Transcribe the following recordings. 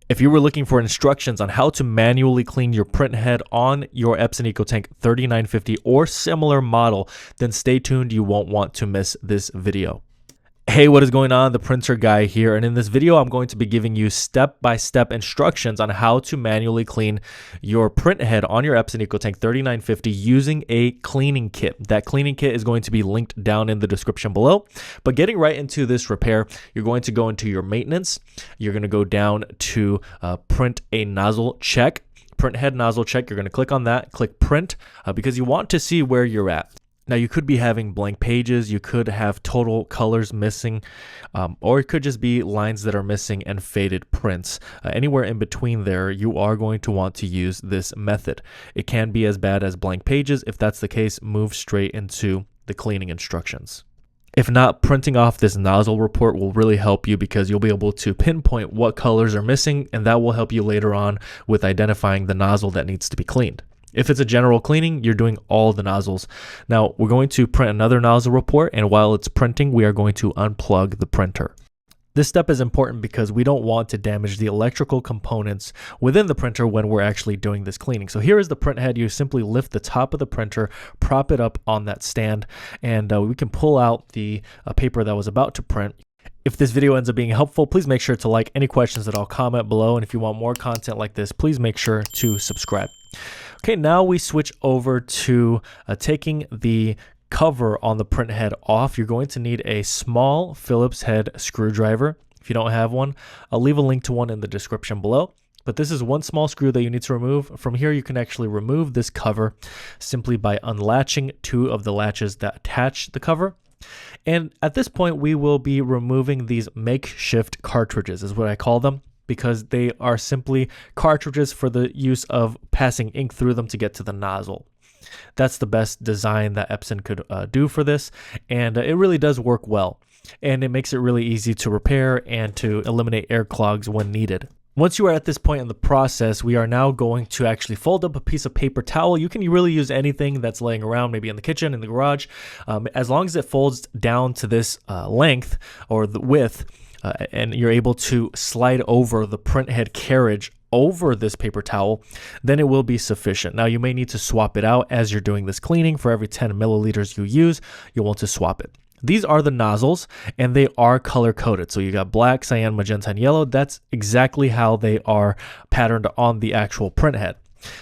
If you were looking for instructions on how to manually clean your print head on your Epson EcoTank 3950 or similar model, then stay tuned. You won't want to miss this video. Hey, what is going on? The printer guy here, and in this video I'm going to be giving you step-by-step instructions on how to manually clean your print head on your Epson EcoTank 3950 using a cleaning kit. That cleaning kit is going to be linked down in the description below. But getting right into this repair, you're going to go into your maintenance. You're going to go down to print a nozzle check, print head nozzle check. You're going to click on that, click print, because you want to see where you're at. Now, you could be having blank pages, you could have total colors missing, or it could just be lines that are missing and faded prints. Anywhere in between there, you are going to want to use this method. It can be as bad as blank pages. If that's the case, move straight into the cleaning instructions. If not, printing off this nozzle report will really help you because you'll be able to pinpoint what colors are missing, and that will help you later on with identifying the nozzle that needs to be cleaned. If it's a general cleaning, you're doing all the nozzles. Now, we're going to print another nozzle report, and while it's printing, we are going to unplug the printer. This step is important because we don't want to damage the electrical components within the printer when we're actually doing this cleaning. So here is the print head. You simply lift the top of the printer, prop it up on that stand, and we can pull out the paper that was about to print. If this video ends up being helpful, please make sure to like any questions that I'll comment below. And if you want more content like this, please make sure to subscribe. Okay, now we switch over to taking the cover on the print head off. You're going to need a small Phillips head screwdriver. If you don't have one, I'll leave a link to one in the description below. But this is one small screw that you need to remove. From here, you can actually remove this cover simply by unlatching two of the latches that attach the cover. And at this point, we will be removing these makeshift cartridges, is what I call them, because they are simply cartridges for the use of passing ink through them to get to the nozzle. That's the best design that Epson could do for this, and it really does work well. And it makes it really easy to repair and to eliminate air clogs when needed. Once you are at this point in the process, we are now going to actually fold up a piece of paper towel. You can really use anything that's laying around, maybe in the kitchen, in the garage, as long as it folds down to this length or the width, and you're able to slide over the print head carriage over this paper towel, then it will be sufficient. Now, you may need to swap it out as you're doing this cleaning. For every 10 milliliters you use, you'll want to swap it. These are the nozzles, and they are color-coded. So you got black, cyan, magenta, and yellow. That's exactly how they are patterned on the actual print head.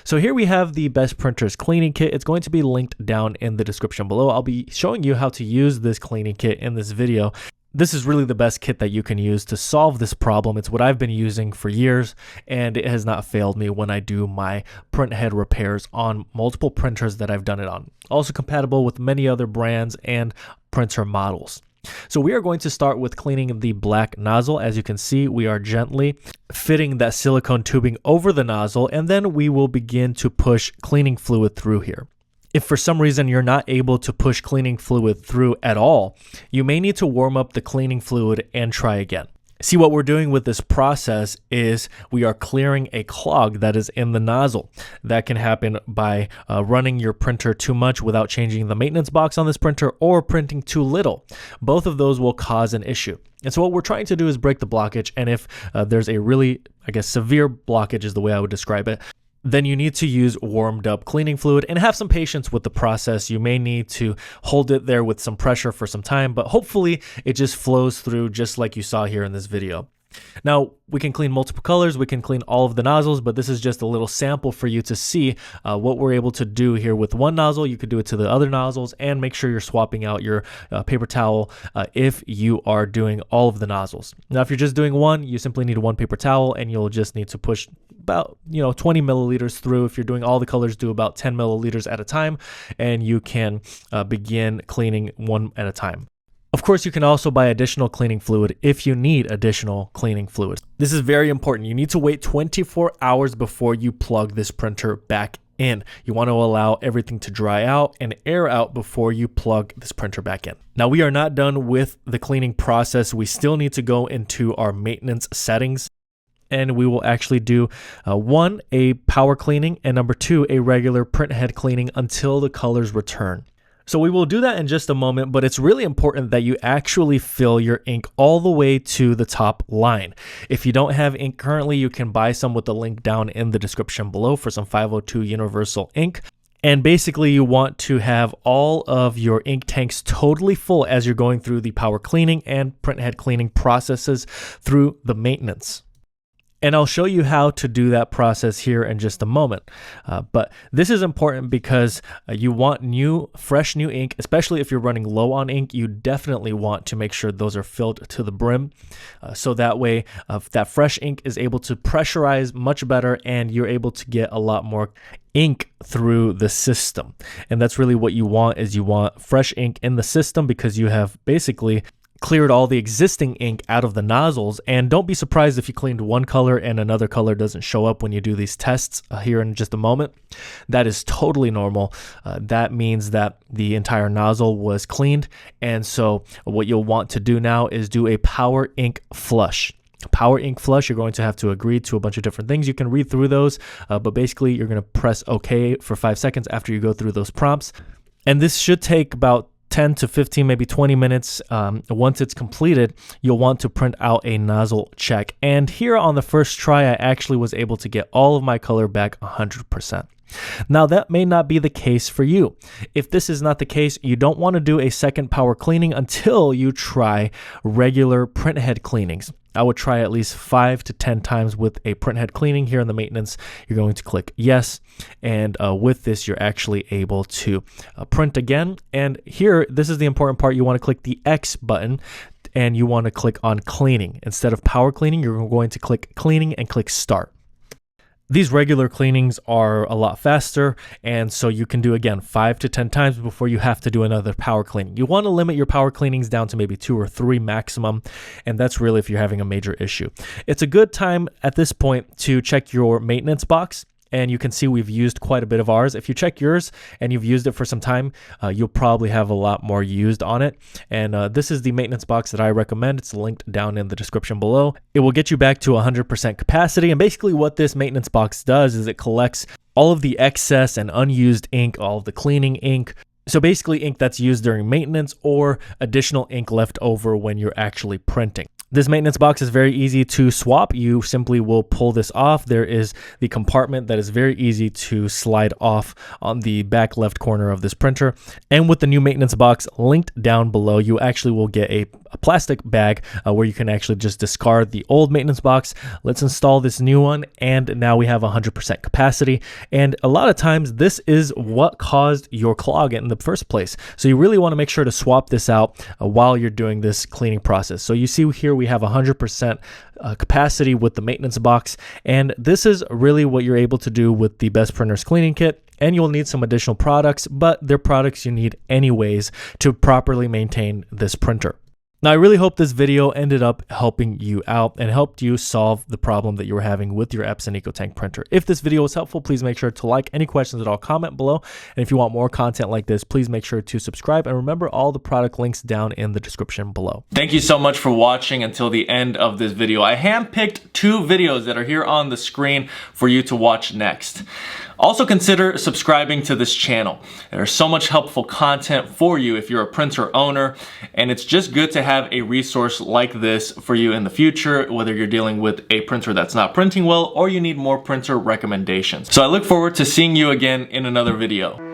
So here we have the Best Printers cleaning kit. It's going to be linked down in the description below. I'll be showing you how to use this cleaning kit in this video. This is really the best kit that you can use to solve this problem. It's what I've been using for years, and it has not failed me when I do my print head repairs on multiple printers that I've done it on. Also compatible with many other brands and printer models. So we are going to start with cleaning the black nozzle. As you can see, we are gently fitting that silicone tubing over the nozzle, and then we will begin to push cleaning fluid through here. If for some reason you're not able to push cleaning fluid through at all, you may need to warm up the cleaning fluid and try again. See, what we're doing with this process is we are clearing a clog that is in the nozzle. That can happen by running your printer too much without changing the maintenance box on this printer, or printing too little. Both of those will cause an issue. And so what we're trying to do is break the blockage. And if there's a really, severe blockage is the way I would describe it, then you need to use warmed up cleaning fluid and have some patience with the process. You may need to hold it there with some pressure for some time, but hopefully it just flows through just like you saw here in this video. Now, we can clean multiple colors, we can clean all of the nozzles, but this is just a little sample for you to see what we're able to do here with one nozzle. You could do it to the other nozzles, and make sure you're swapping out your paper towel if you are doing all of the nozzles. Now, if you're just doing one, you simply need one paper towel, and you'll just need to push about 20 milliliters through. If you're doing all the colors, do about 10 milliliters at a time, and you can begin cleaning one at a time. Of course, you can also buy additional cleaning fluid if you need additional cleaning fluid. This is very important. You need to wait 24 hours before you plug this printer back in. You want to allow everything to dry out and air out before you plug this printer back in. Now, we are not done with the cleaning process. We still need to go into our maintenance settings, and we will actually do one, a power cleaning, and number two, a regular print head cleaning until the colors return. So we will do that in just a moment, but it's really important that you actually fill your ink all the way to the top line. If you don't have ink currently, you can buy some with the link down in the description below for some 502 universal ink. And basically you want to have all of your ink tanks totally full as you're going through the power cleaning and printhead cleaning processes through the maintenance. And I'll show you how to do that process here in just a moment. But this is important because you want fresh new ink, especially if you're running low on ink. You definitely want to make sure those are filled to the brim. So that way that fresh ink is able to pressurize much better and you're able to get a lot more ink through the system. And that's really what you want, is you want fresh ink in the system because you have basically cleared all the existing ink out of the nozzles. And don't be surprised if you cleaned one color and another color doesn't show up when you do these tests here in just a moment. That is totally normal. That means that the entire nozzle was cleaned. And so what you'll want to do now is do a power ink flush. Power ink flush, you're going to have to agree to a bunch of different things. You can read through those, but basically you're going to press OK for 5 seconds after you go through those prompts. And this should take about 10 to 15, maybe 20 minutes. Once it's completed, you'll want to print out a nozzle check. And here on the first try, I actually was able to get all of my color back 100%. Now that may not be the case for you. If this is not the case, you don't want to do a second power cleaning until you try regular printhead cleanings. I would try at least 5 to 10 times with a printhead cleaning. Here in the maintenance, you're going to click yes. And with this, you're actually able to print again. And here, this is the important part. You want to click the X button and you want to click on cleaning. Instead of power cleaning, you're going to click cleaning and click start. These regular cleanings are a lot faster, and so you can do, again, 5 to 10 times before you have to do another power cleaning. You want to limit your power cleanings down to maybe 2 or 3 maximum, and that's really if you're having a major issue. It's a good time at this point to check your maintenance box. And you can see we've used quite a bit of ours. If you check yours and you've used it for some time, you'll probably have a lot more used on it. And this is the maintenance box that I recommend. It's linked down in the description below. It will get you back to 100% capacity. And basically what this maintenance box does is it collects all of the excess and unused ink, all of the cleaning ink. So basically ink that's used during maintenance or additional ink left over when you're actually printing. This maintenance box is very easy to swap. You simply will pull this off. There is the compartment that is very easy to slide off on the back left corner of this printer. And with the new maintenance box linked down below, you actually will get a plastic bag where you can actually just discard the old maintenance box. Let's install this new one, and now we have 100% capacity. And a lot of times this is what caused your clog in the first place. So you really want to make sure to swap this out while you're doing this cleaning process. So you see here we have 100% capacity with the maintenance box, and this is really what you're able to do with the Best Printers cleaning kit. And you'll need some additional products, but they're products you need anyways to properly maintain this printer. Now, I really hope this video ended up helping you out and helped you solve the problem that you were having with your Epson EcoTank printer. If this video was helpful, please make sure to like. Any questions at all, comment below. And if you want more content like this, please make sure to subscribe. And remember all the product links down in the description below. Thank you so much for watching until the end of this video. I handpicked 2 videos that are here on the screen for you to watch next. Also consider subscribing to this channel. There's so much helpful content for you if you're a printer owner, and it's just good to have a resource like this for you in the future, whether you're dealing with a printer that's not printing well or you need more printer recommendations. So I look forward to seeing you again in another video.